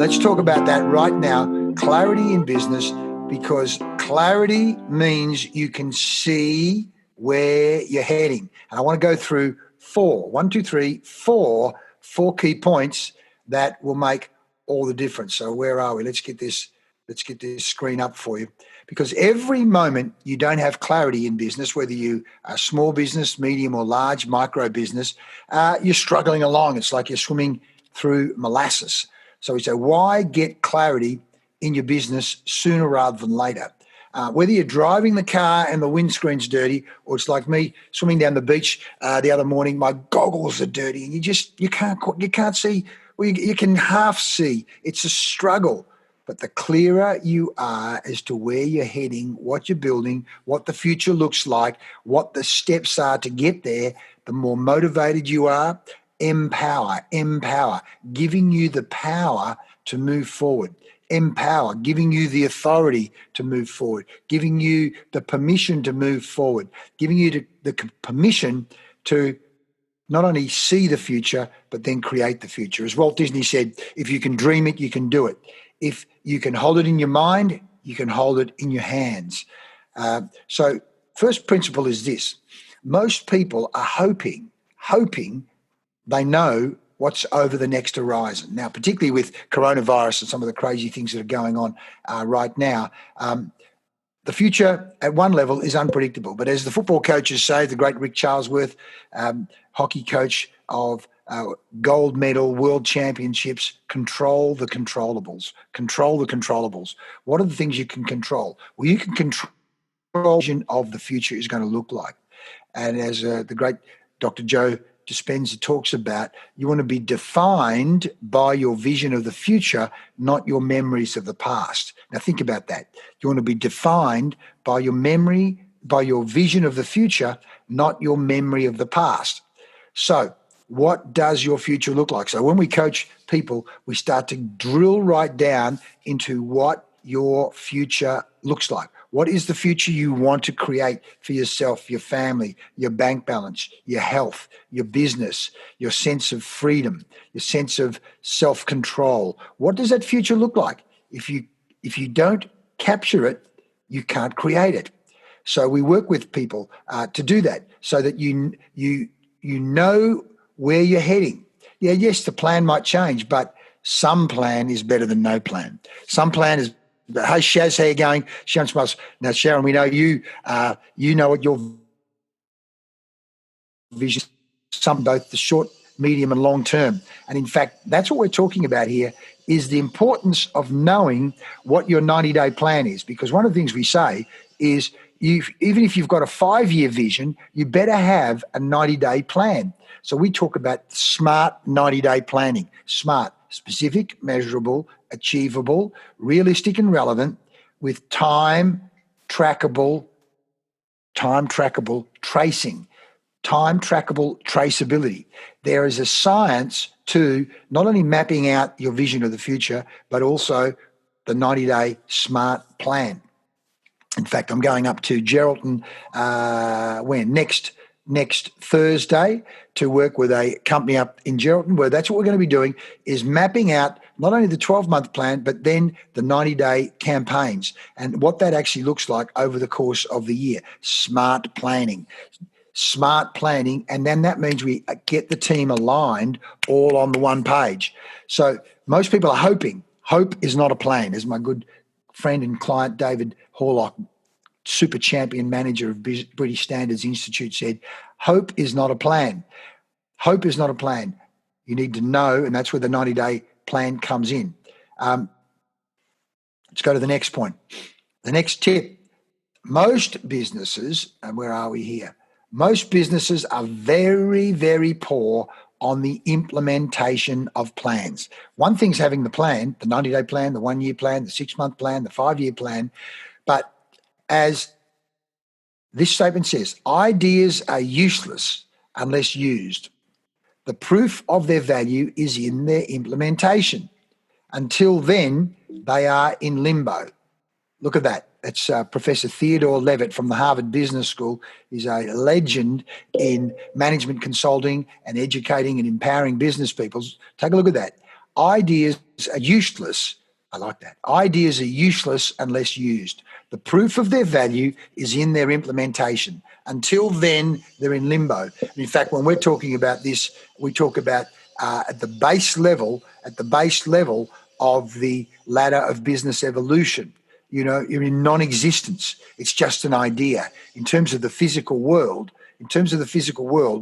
Let's talk about that right now. Clarity in business, because clarity means you can see where you're heading. And I want to go through four key points that will make all the difference. So where are we? Let's get this screen up for you. Because every moment you don't have clarity in business, whether you are small business, medium or large, micro business, you're struggling along. It's like you're swimming through molasses. So we say, why get clarity in your business sooner rather than later? Whether you're driving the car and the windscreen's dirty, or it's like me swimming down the beach the other morning, my goggles are dirty, and you can't see. Well, you can half see. It's a struggle. But the clearer you are as to where you're heading, what you're building, what the future looks like, what the steps are to get there, the more motivated you are. Empower, giving you the power to move forward. Empower, giving you the authority to move forward, giving you the permission to move forward, giving you the permission to not only see the future, but then create the future. As Walt Disney said, if you can dream it, you can do it. If you can hold it in your mind, you can hold it in your hands. So first principle is this. Most people are hoping they know what's over the next horizon. Now, particularly with coronavirus and some of the crazy things that are going on right now, the future at one level is unpredictable. But as the football coaches say, the great Rick Charlesworth, hockey coach of gold medal world championships, control the controllables. Control the controllables. What are the things you can control? Well, you can control the vision of the future is going to look like. And as the great Dr. Joe Dispenza talks about, you want to be defined by your vision of the future, not your memories of the past. Now think about that. You want to be defined by your memory, by your vision of the future, not your memory of the past. So what does your future look like? So when we coach people, we start to drill right down into what your future looks like. What is the future you want to create for yourself, your family, your bank balance, your health, your business, your sense of freedom, your sense of self-control? What does that future look like? If you don't capture it, you can't create it. So we work with people to do that, so that you know where you're heading. Yeah, yes, the plan might change, but some plan is better than no plan. Some plan is. Hey, Shaz, how you going? Sharon smiles. Now, Sharon, we know you. You know what your vision, some both the short, medium, and long term. And in fact, that's what we're talking about here: is the importance of knowing what your 90-day plan is. Because one of the things we say is, even if you've got a 5-year vision, you better have a 90-day plan. So we talk about smart 90-day planning. Smart, specific, measurable, achievable, realistic and relevant, with time trackable tracing, time trackable traceability. There is a science to not only mapping out your vision of the future, but also the 90-day smart plan. In fact, I'm going up to Geraldton next Thursday to work with a company up in Geraldton, where that's what we're going to be doing, is mapping out not only the 12-month plan, but then the 90-day campaigns and what that actually looks like over the course of the year. Smart planning. And then that means we get the team aligned all on the one page. So most people are hoping. Hope is not a plan, as my good friend and client David Horlock, super champion manager of British Standards Institute, said, hope is not a plan. Hope is not a plan. You need to know, and that's where the 90-day plan comes in. Let's go to the next point. The next tip. Most businesses, and where are we here? Most businesses are very, very poor on the implementation of plans. One thing's having the plan, the 90-day plan, the 1-year plan, the 6-month plan, the 5-year plan, but as this statement says, ideas are useless unless used. The proof of their value is in their implementation. Until then, they are in limbo. Look at that. That's Professor Theodore Levitt from the Harvard Business School. He's a legend in management consulting and educating and empowering business people. Take a look at that. Ideas are useless. I like that. Ideas are useless unless used. The proof of their value is in their implementation. Until then, they're in limbo. In fact, when we're talking about this, we talk about at the base level of the ladder of business evolution. You're in non-existence. It's just an idea. In terms of the physical world,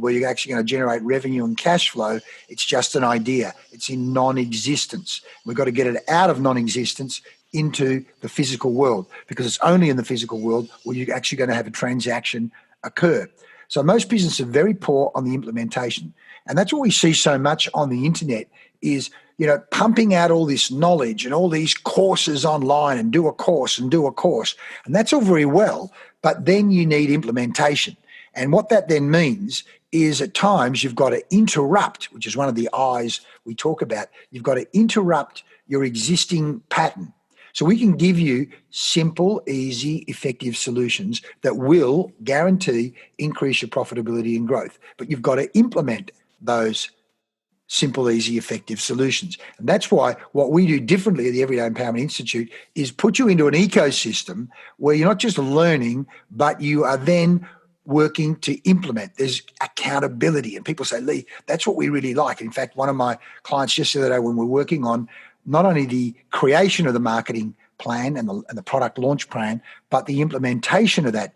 where you're actually going to generate revenue and cash flow, it's just an idea. It's in non-existence. We've got to get it out of non-existence into the physical world, because it's only in the physical world where you're actually going to have a transaction occur. So most businesses are very poor on the implementation. And that's what we see so much on the internet is, pumping out all this knowledge and all these courses online and do a course. And that's all very well, but then you need implementation. And what that then means is at times you've got to interrupt, which is one of the I's we talk about. You've got to interrupt your existing pattern. So we can give you simple, easy, effective solutions that will guarantee increase your profitability and growth. But you've got to implement those simple, easy, effective solutions. And that's why what we do differently at the Everyday Empowerment Institute is put you into an ecosystem where you're not just learning, but you are then working to implement. There's accountability. And people say, Lee, that's what we really like. In fact, one of my clients just the other day, when we're working on not only the creation of the marketing plan and the product launch plan, but the implementation of that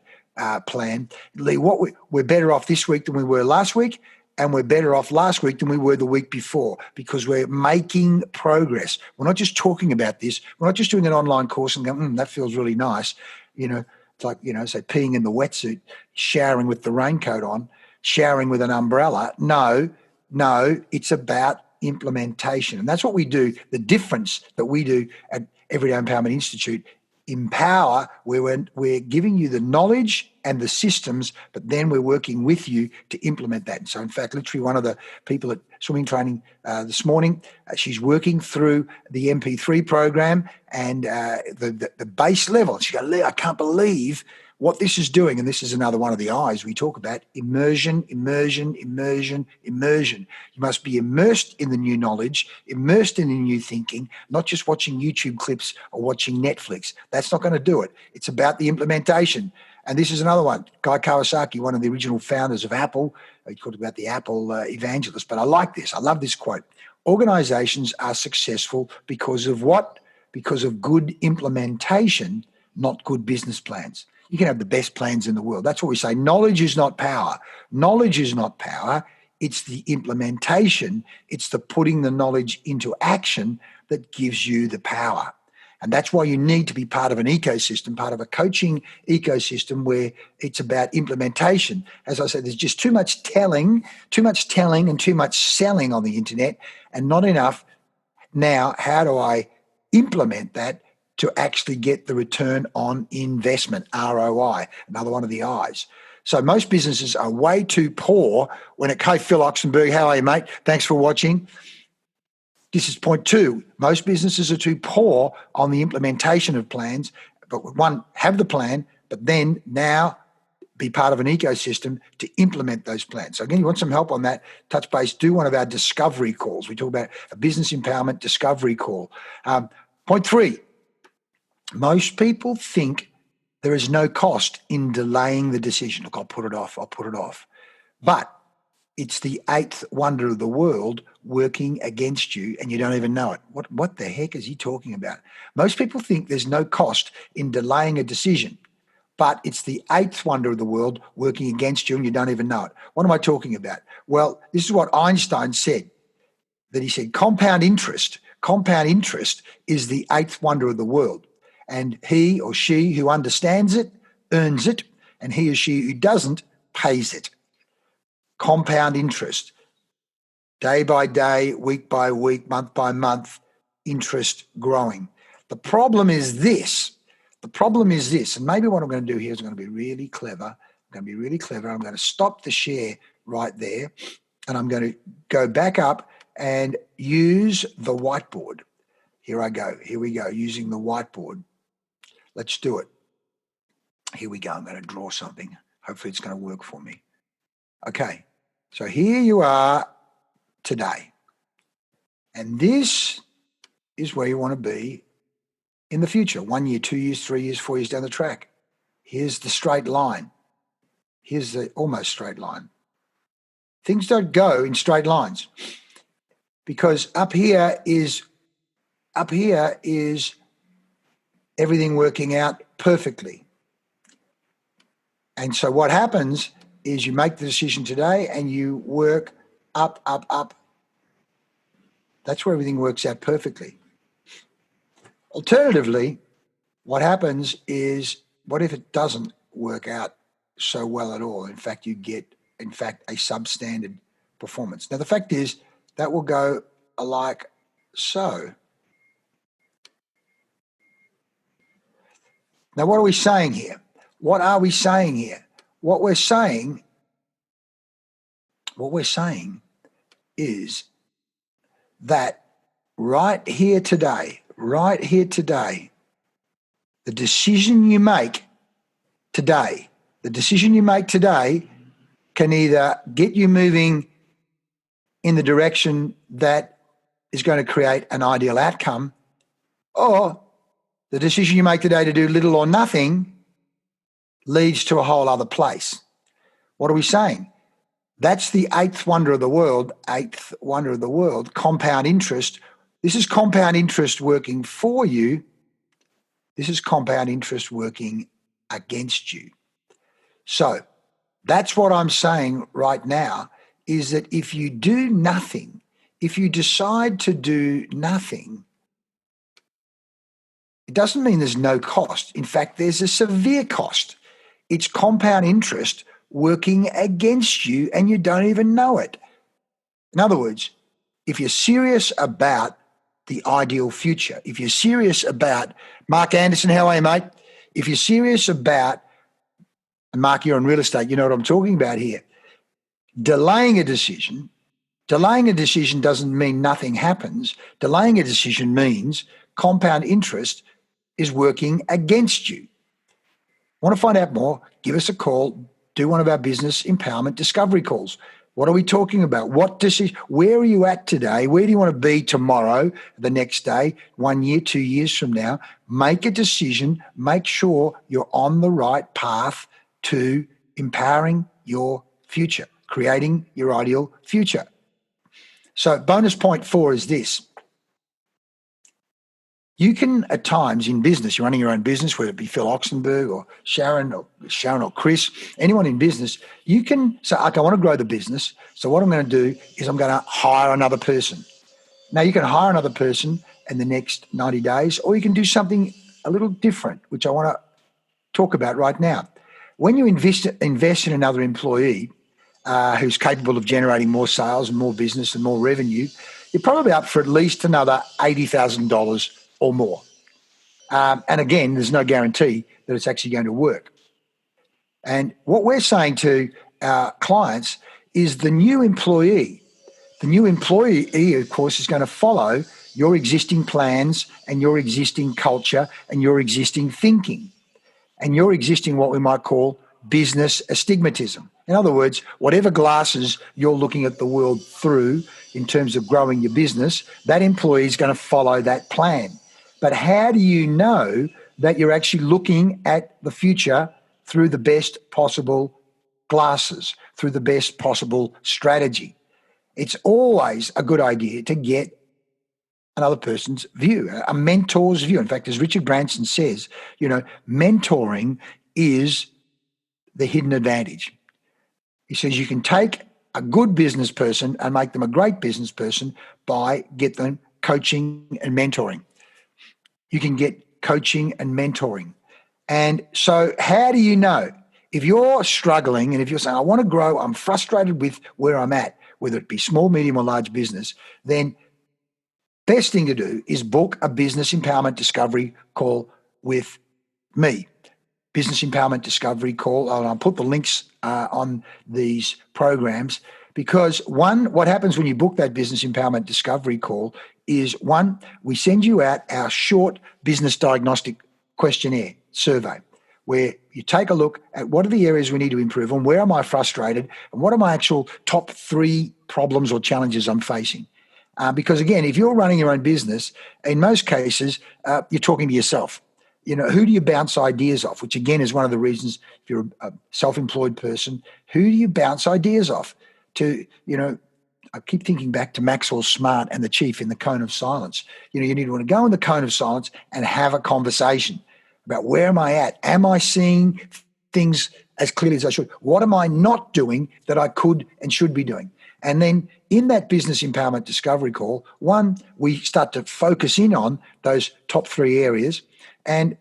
plan, Lee, we're better off this week than we were last week, and we're better off last week than we were the week before, because we're making progress. We're not just talking about this. We're not just doing an online course and going, that feels really nice. It's like, say peeing in the wetsuit, showering with the raincoat on, showering with an umbrella. No, it's about implementation. And that's what we do. The difference that we do at Everyday Empowerment Institute, empower, where we're giving you the knowledge and the systems, but then we're working with you to implement that. And so, in fact, literally one of the people at swimming training this morning, she's working through the MP3 program and the base level. She goes, Lee, I can't believe what this is doing. And this is another one of the I's we talk about: immersion. You must be immersed in the new knowledge, immersed in the new thinking, not just watching YouTube clips or watching Netflix. That's not going to do it. It's about the implementation. And this is another one. Guy Kawasaki, one of the original founders of Apple, he talked about the Apple evangelist. But I like this. I love this quote. Organizations are successful because of what? Because of good implementation, not good business plans. You can have the best plans in the world. That's what we say. Knowledge is not power. Knowledge is not power. It's the implementation. It's the putting the knowledge into action that gives you the power. And that's why you need to be part of an ecosystem, part of a coaching ecosystem where it's about implementation. As I said, there's just too much telling and too much selling on the internet, and not enough. Now, how do I implement that to actually get the return on investment, ROI, another one of the I's. So most businesses are way too poor when it comes. Phil Oxenberg, how are you, mate? Thanks for watching. This is point 2. Most businesses are too poor on the implementation of plans, but one, have the plan, but then now be part of an ecosystem to implement those plans. So again, you want some help on that, touch base, do one of our discovery calls. We talk about a business empowerment discovery call. Point 3, most people think there is no cost in delaying the decision. Look, I'll put it off. But it's the 8th wonder of the world working against you, and you don't even know it. What the heck is he talking about? Most people think there's no cost in delaying a decision, but it's the 8th wonder of the world working against you, and you don't even know it. What am I talking about? Well, this is what Einstein said, that he said compound interest is the 8th wonder of the world. And he or she who understands it earns it, and he or she who doesn't pays it. Compound interest, day by day, week by week, month by month, interest growing. The problem is this, and maybe what I'm going to do here is I'm going to be really clever. I'm going to stop the share right there, and I'm going to go back up and use the whiteboard. Here we go, using the whiteboard. Let's do it. Here we go. I'm going to draw something. Hopefully it's going to work for me. Okay. So here you are today. And this is where you want to be in the future, 1 year, 2 years, 3 years, 4 years down the track. Here's the straight line. Here's the almost straight line. Things don't go in straight lines because up here is everything working out perfectly. And so what happens is you make the decision today and you work up, up, up. That's where everything works out perfectly. Alternatively, what happens is, what if it doesn't work out so well at all? In fact, you get, a substandard performance. Now, the fact is that will go like so. Now, what are we saying here? What are we saying here? What we're saying is that right here today, the decision you make today can either get you moving in the direction that is going to create an ideal outcome, or the decision you make today to do little or nothing leads to a whole other place. What are we saying? That's the eighth wonder of the world, compound interest. This is compound interest working for you. This is compound interest working against you. So that's what I'm saying right now, is that if you do nothing, if you decide to do nothing, it doesn't mean there's no cost. In fact, there's a severe cost. It's compound interest working against you and you don't even know it. In other words, if you're serious about the ideal future, if you're serious about, Mark Anderson, how are you, mate? If you're serious about, and Mark, you're in real estate, you know what I'm talking about here, delaying a decision doesn't mean nothing happens. Delaying a decision means compound interest is working against you. Want to find out more? Give us a call. Do one of our business empowerment discovery calls. What are we talking about? What decision? Where are you at today? Where do you want to be tomorrow, the next day, 1 year, 2 years from now? Make a decision. Make sure you're on the right path to empowering your future, creating your ideal future. So bonus point 4 is this. You can, at times in business, you're running your own business, whether it be Phil Oxenberg or Sharon or Chris, anyone in business, you can say, okay, I want to grow the business. So what I'm going to do is I'm going to hire another person. Now, you can hire another person in the next 90 days, or you can do something a little different, which I want to talk about right now. When you invest in another employee who's capable of generating more sales and more business and more revenue, you're probably up for at least another $80,000 or more. And again, there's no guarantee that it's actually going to work. And what we're saying to our clients is the new employee, of course, is going to follow your existing plans and your existing culture and your existing thinking and your existing what we might call business astigmatism. In other words, whatever glasses you're looking at the world through in terms of growing your business, that employee is going to follow that plan. But how do you know that you're actually looking at the future through the best possible glasses, through the best possible strategy? It's always a good idea to get another person's view, a mentor's view. In fact, as Richard Branson says, mentoring is the hidden advantage. He says you can take a good business person and make them a great business person by get them coaching and mentoring. You can get coaching and mentoring. And so how do you know? If you're struggling and if you're saying, I want to grow, I'm frustrated with where I'm at, whether it be small, medium, or large business, then best thing to do is book a business empowerment discovery call with me. Business empowerment discovery call. I'll put the links on these programs because what happens when you book that business empowerment discovery call is we send you out our short business diagnostic questionnaire survey where you take a look at what are the areas we need to improve on, where am I frustrated, and what are my actual top 3 problems or challenges I'm facing. Because again, if you're running your own business, in most cases, you're talking to yourself. Who do you bounce ideas off? Which again is one of the reasons, if you're a self-employed person, who do you bounce ideas off? I keep thinking back to Maxwell Smart and the chief in the cone of silence. You need to want to go in the cone of silence and have a conversation about where am I at? Am I seeing things as clearly as I should? What am I not doing that I could and should be doing? And then in that business empowerment discovery call, one, we start to focus in on those top 3 areas. And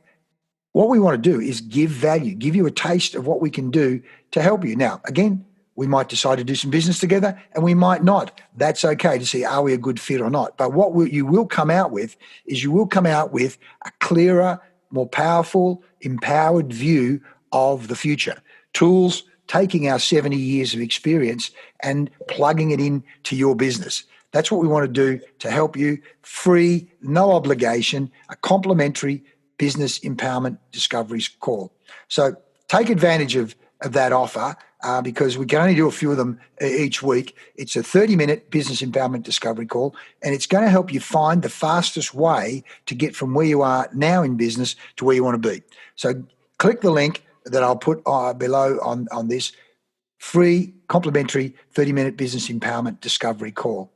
what we want to do is give value, give you a taste of what we can do to help you. Now, again, we might decide to do some business together and we might not. That's okay to see, are we a good fit or not? But you will come out with is you will come out with a clearer, more powerful, empowered view of the future. Tools, taking our 70 years of experience and plugging it into your business. That's what we want to do to help you. Free, no obligation, a complimentary business empowerment discoveries call. So take advantage of that offer because we can only do a few of them each week. It's a 30-minute business empowerment discovery call, and it's going to help you find the fastest way to get from where you are now in business to where you want to be. So click the link that I'll put below on this free, complimentary 30-minute business empowerment discovery call.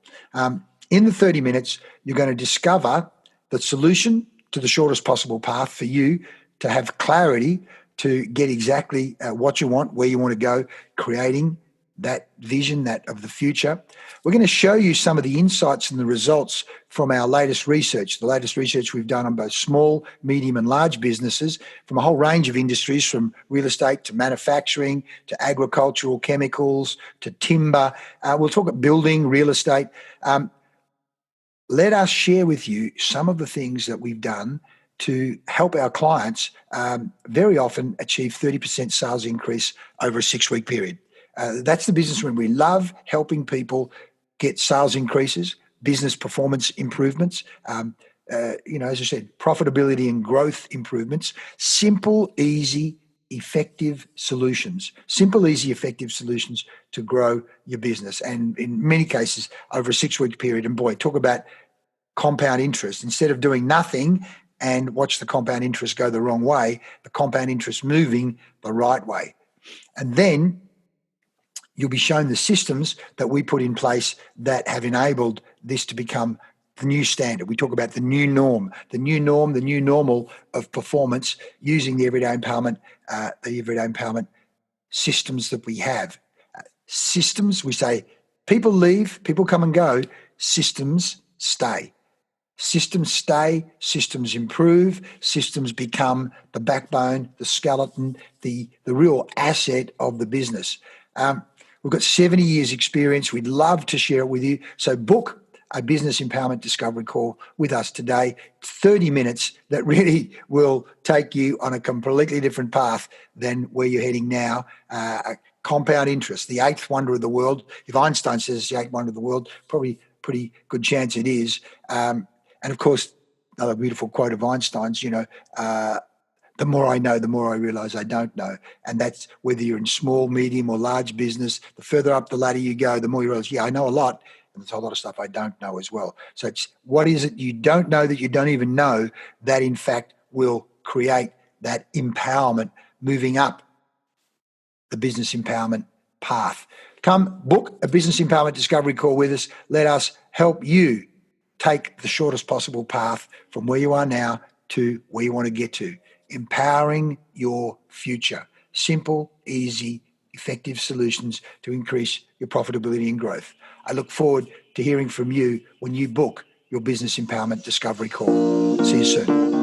In the 30 minutes, you're going to discover the solution to the shortest possible path for you to have clarity to get exactly what you want, where you want to go, creating that vision of the future. We're going to show you some of the insights and the results from our latest research, the latest research we've done on both small, medium and large businesses from a whole range of industries, from real estate to manufacturing to agricultural chemicals to timber. We'll talk about building, real estate. Let us share with you some of the things that we've done to help our clients very often achieve 30% sales increase over a 6-week period. That's the business when we love helping people get sales increases, business performance improvements, as I said, profitability and growth improvements, simple, easy, effective solutions. Simple, easy, effective solutions to grow your business. And in many cases, over a 6-week period. And boy, talk about compound interest. Instead of doing nothing and watch the compound interest go the wrong way, the compound interest moving the right way. And then you'll be shown the systems that we put in place that have enabled this to become the new standard. We talk about the new norm, the new normal of performance using the everyday empowerment systems that we have. Systems, we say, people leave, people come and go, systems stay. Systems stay, systems improve, systems become the backbone, the skeleton, the real asset of the business. We've got 70 years experience. We'd love to share it with you. So book a business empowerment discovery call with us today, 30 minutes that really will take you on a completely different path than where you're heading now. Compound interest, the 8th wonder of the world. If Einstein says it's the 8th wonder of the world, probably pretty good chance it is. And of course, another beautiful quote of Einstein's, the more I know, the more I realize I don't know. And that's whether you're in small, medium or large business, the further up the ladder you go, the more you realize, I know a lot. And there's a whole lot of stuff I don't know as well. So it's what is it you don't know that you don't even know that in fact will create that empowerment moving up the business empowerment path. Come book a business empowerment discovery call with us. Let us help you take the shortest possible path from where you are now to where you want to get to. Empowering your future. Simple, easy, effective solutions to increase your profitability and growth. I look forward to hearing from you when you book your business empowerment discovery call. See you soon.